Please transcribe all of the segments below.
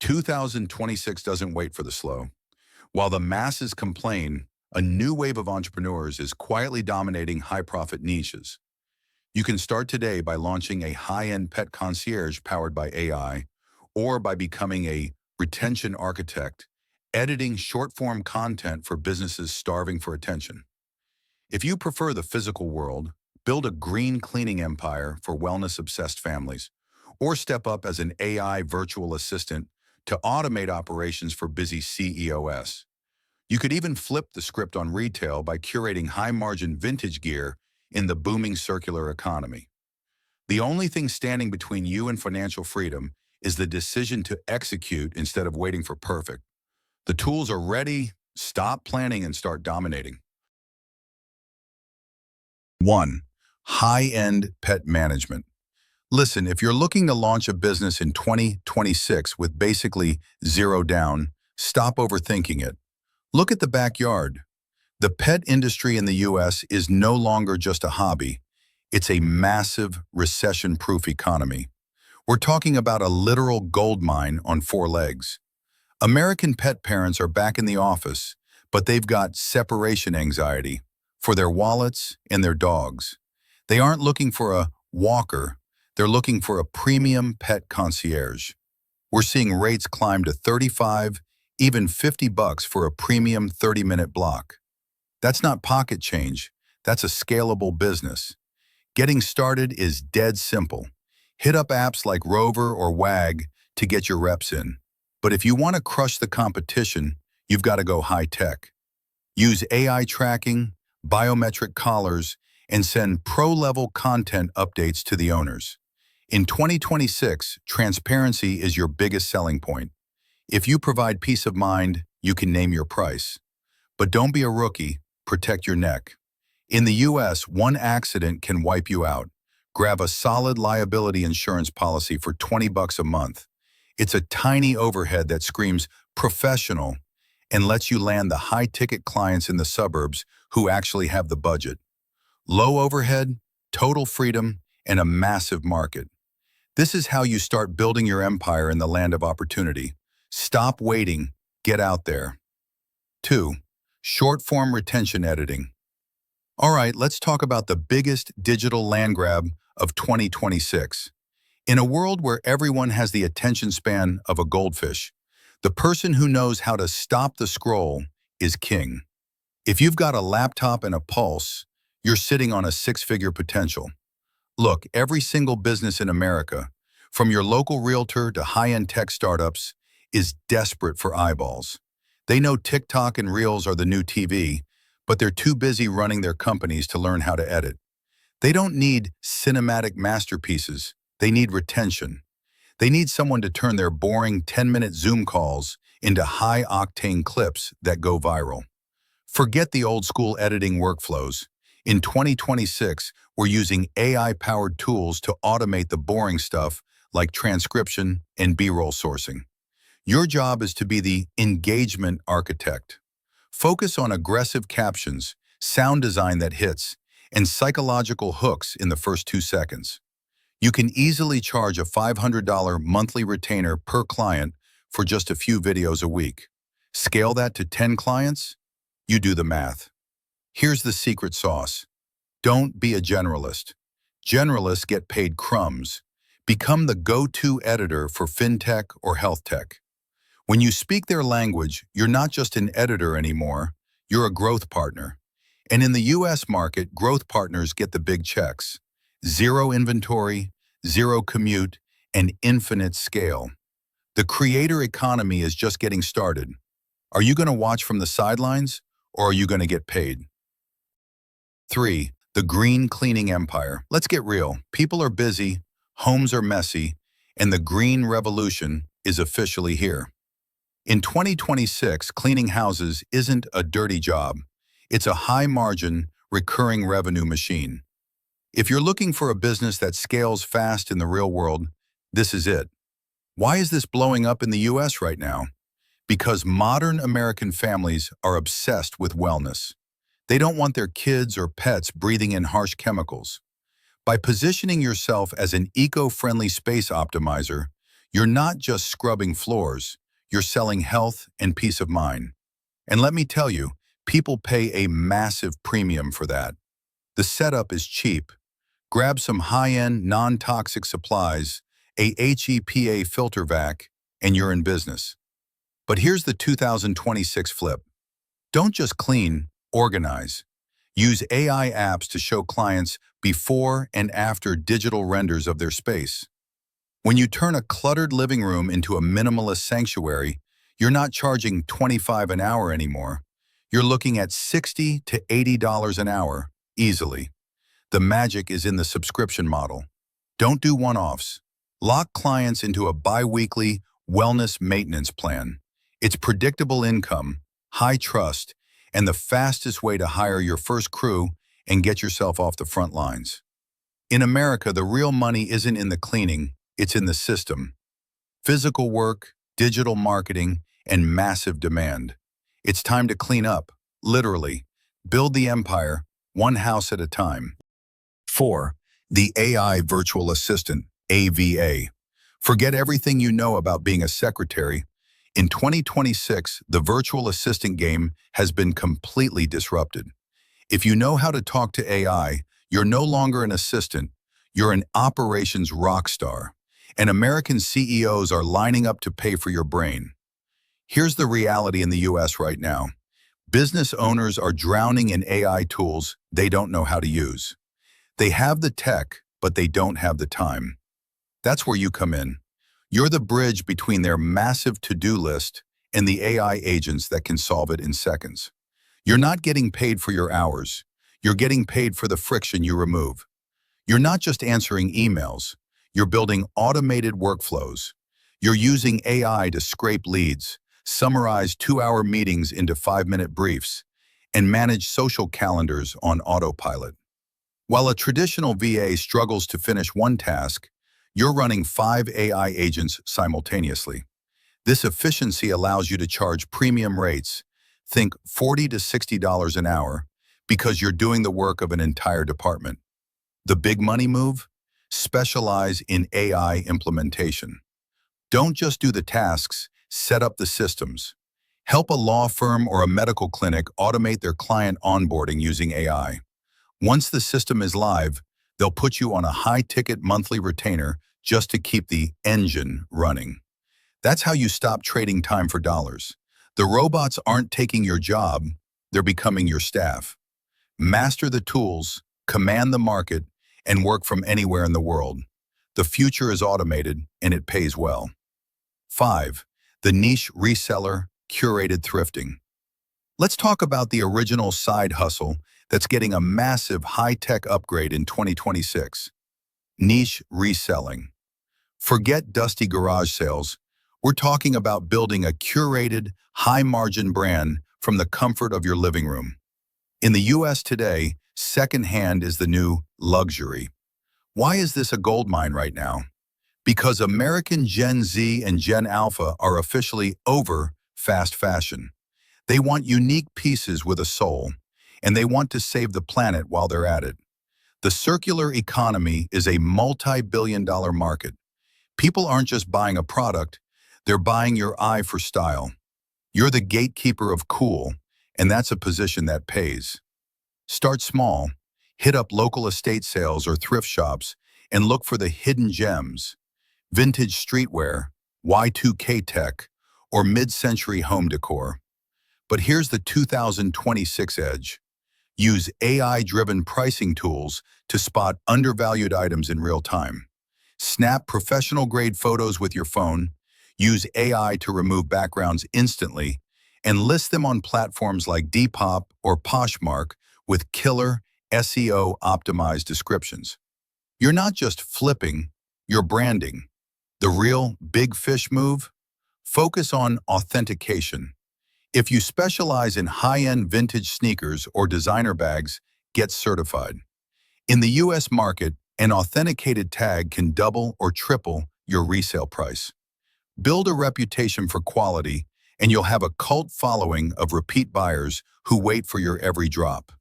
2026 doesn't wait for the slow. While the masses complain, a new wave of entrepreneurs is quietly dominating high-profit niches. You can start today by launching a high-end pet concierge powered by AI, or by becoming a retention architect, editing short-form content for businesses starving for attention. If you prefer the physical world, build a green cleaning empire for wellness-obsessed families, or step up as an AI virtual assistant to automate operations for busy CEOs. You could even flip the script on retail by curating high-margin vintage gear in the booming circular economy. The only thing standing between you and financial freedom is the decision to execute instead of waiting for perfect. The tools are ready. Stop planning and start dominating. 1. High-end pet management. Listen, if you're looking to launch a business in 2026 with basically zero down, stop overthinking it. Look at the backyard. The pet industry in the US is no longer just a hobby. It's a massive, recession-proof economy. We're talking about a literal gold mine on four legs. American pet parents are back in the office, but they've got separation anxiety for their wallets and their dogs. They aren't looking for a walker. They're looking for a premium pet concierge. We're seeing rates climb to 35, even $50 for a premium 30-minute block. That's not pocket change. That's a scalable business. Getting started is dead simple. Hit up apps like Rover or Wag to get your reps in. But if you want to crush the competition, you've got to go high-tech. Use AI tracking, biometric collars, and send pro-level content updates to the owners. In 2026, transparency is your biggest selling point. If you provide peace of mind, you can name your price. But don't be a rookie, protect your neck. In the US, one accident can wipe you out. Grab a solid liability insurance policy for $20 a month. It's a tiny overhead that screams professional and lets you land the high-ticket clients in the suburbs who actually have the budget. Low overhead, total freedom, and a massive market. This is how you start building your empire in the land of opportunity. Stop waiting, get out there. 2. Short-form retention editing. All right, let's talk about the biggest digital land grab of 2026. In a world where everyone has the attention span of a goldfish, the person who knows how to stop the scroll is king. If you've got a laptop and a pulse, you're sitting on a six-figure potential. Look, every single business in America, from your local realtor to high-end tech startups, is desperate for eyeballs. They know TikTok and Reels are the new TV, but they're too busy running their companies to learn how to edit. They don't need cinematic masterpieces. They need retention. They need someone to turn their boring 10-minute Zoom calls into high-octane clips that go viral. Forget the old-school editing workflows. In 2026, we're using AI-powered tools to automate the boring stuff like transcription and B-roll sourcing. Your job is to be the engagement architect. Focus on aggressive captions, sound design that hits, and psychological hooks in the first 2 seconds. You can easily charge a $500 monthly retainer per client for just a few videos a week. Scale that to 10 clients? You do the math. Here's the secret sauce. Don't be a generalist. Generalists get paid crumbs. Become the go-to editor for fintech or health tech. When you speak their language, you're not just an editor anymore, you're a growth partner. And in the US market, growth partners get the big checks. Zero inventory, zero commute, and infinite scale. The creator economy is just getting started. Are you going to watch from the sidelines, or are you going to get paid? 3. The green cleaning empire. Let's get real. People are busy, homes are messy, and the green revolution is officially here. In 2026, cleaning houses isn't a dirty job. It's a high-margin, recurring revenue machine. If you're looking for a business that scales fast in the real world, this is it. Why is this blowing up in the US right now? Because modern American families are obsessed with wellness. They don't want their kids or pets breathing in harsh chemicals. By positioning yourself as an eco-friendly space optimizer, You're not just scrubbing floors, you're selling health and peace of mind. And let me tell you, people pay a massive premium for that. The setup is cheap. Grab some high-end, non-toxic supplies, a HEPA filter vac, and you're in business. But here's the 2026 flip. Don't just clean, organize. Use AI apps to show clients before and after digital renders of their space. When you turn a cluttered living room into a minimalist sanctuary, you're not charging $25 an hour anymore. You're looking at $60 to $80 an hour, easily. The magic is in the subscription model. Don't do one-offs. Lock clients into a bi-weekly wellness maintenance plan. It's predictable income, high trust, and the fastest way to hire your first crew and get yourself off the front lines. In America, the real money isn't in the cleaning, it's in the system. Physical work, digital marketing, and massive demand. It's time to clean up, literally. Build the empire, one house at a time. 4. The AI Virtual Assistant, AVA. Forget everything you know about being a secretary. In 2026, the virtual assistant game has been completely disrupted. If you know how to talk to AI, you're no longer an assistant, you're an operations rock star. And American CEOs are lining up to pay for your brain. Here's the reality in the US right now. Business owners are drowning in AI tools they don't know how to use. They have the tech, but they don't have the time. That's where you come in. You're the bridge between their massive to-do list and the AI agents that can solve it in seconds. You're not getting paid for your hours. You're getting paid for the friction you remove. You're not just answering emails. You're building automated workflows. You're using AI to scrape leads, summarize 2-hour meetings into 5-minute briefs, and manage social calendars on autopilot. While a traditional VA struggles to finish one task, you're running 5 AI agents simultaneously. This efficiency allows you to charge premium rates, think $40 to $60 an hour, because you're doing the work of an entire department. The big money move? Specialize in AI implementation. Don't just do the tasks, set up the systems. Help a law firm or a medical clinic automate their client onboarding using AI. Once the system is live, they'll put you on a high-ticket monthly retainer just to keep the engine running. That's how you stop trading time for dollars. The robots aren't taking your job, they're becoming your staff. Master the tools, command the market, and work from anywhere in the world. The future is automated, and it pays well. 5. The niche reseller, curated thrifting. Let's talk about the original side hustle that's getting a massive high-tech upgrade in 2026. Niche reselling. Forget dusty garage sales. We're talking about building a curated, high-margin brand from the comfort of your living room. In the US today, secondhand is the new luxury. Why is this a goldmine right now? Because American Gen Z and Gen Alpha are officially over fast fashion. They want unique pieces with a soul, and they want to save the planet while they're at it. The circular economy is a multi-billion-dollar market. People aren't just buying a product, they're buying your eye for style. You're the gatekeeper of cool, and that's a position that pays. Start small, hit up local estate sales or thrift shops, and look for the hidden gems. Vintage streetwear, Y2K tech, or mid-century home decor. But here's the 2026 edge. Use AI-driven pricing tools to spot undervalued items in real time. Snap professional-grade photos with your phone, use AI to remove backgrounds instantly, and list them on platforms like Depop or Poshmark with killer SEO-optimized descriptions. You're not just flipping, you're branding. The real big fish move? Focus on authentication. If you specialize in high-end vintage sneakers or designer bags, get certified. In the US market, an authenticated tag can double or triple your resale price. Build a reputation for quality, and you'll have a cult following of repeat buyers who wait for your every drop.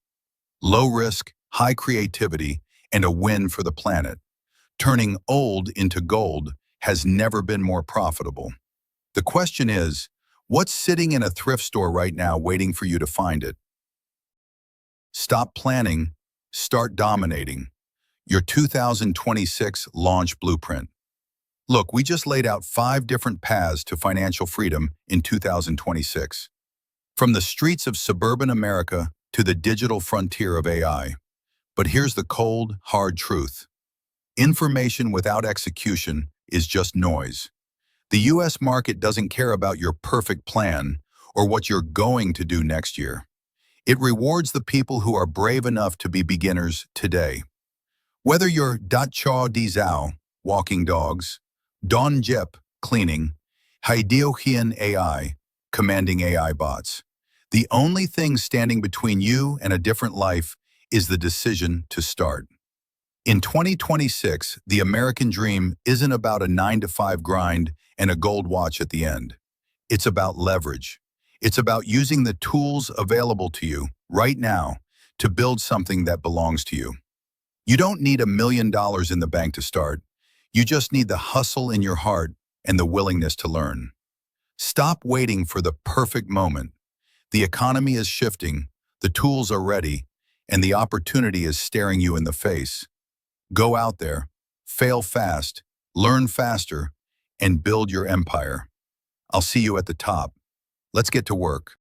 Low risk, high creativity, and a win for the planet. Turning old into gold has never been more profitable. The question is, what's sitting in a thrift store right now waiting for you to find it? Stop planning, start dominating. Your 2026 launch blueprint. Look, we just laid out 5 different paths to financial freedom in 2026. From the streets of suburban America to the digital frontier of AI. But here's the cold, hard truth. Information without execution is just noise. The US market doesn't care about your perfect plan or what you're going to do next year. It rewards the people who are brave enough to be beginners today. Whether you're Chaw Di Zhao, walking dogs, Don Jep, cleaning, Haideo Hien AI, commanding AI bots, the only thing standing between you and a different life is the decision to start. In 2026, the American dream isn't about a 9-to-5 grind and a gold watch at the end. It's about leverage. It's about using the tools available to you right now to build something that belongs to you. You don't need $1 million in the bank to start. You just need the hustle in your heart and the willingness to learn. Stop waiting for the perfect moment. The economy is shifting, the tools are ready, and the opportunity is staring you in the face. Go out there, fail fast, learn faster, and build your empire. I'll see you at the top. Let's get to work.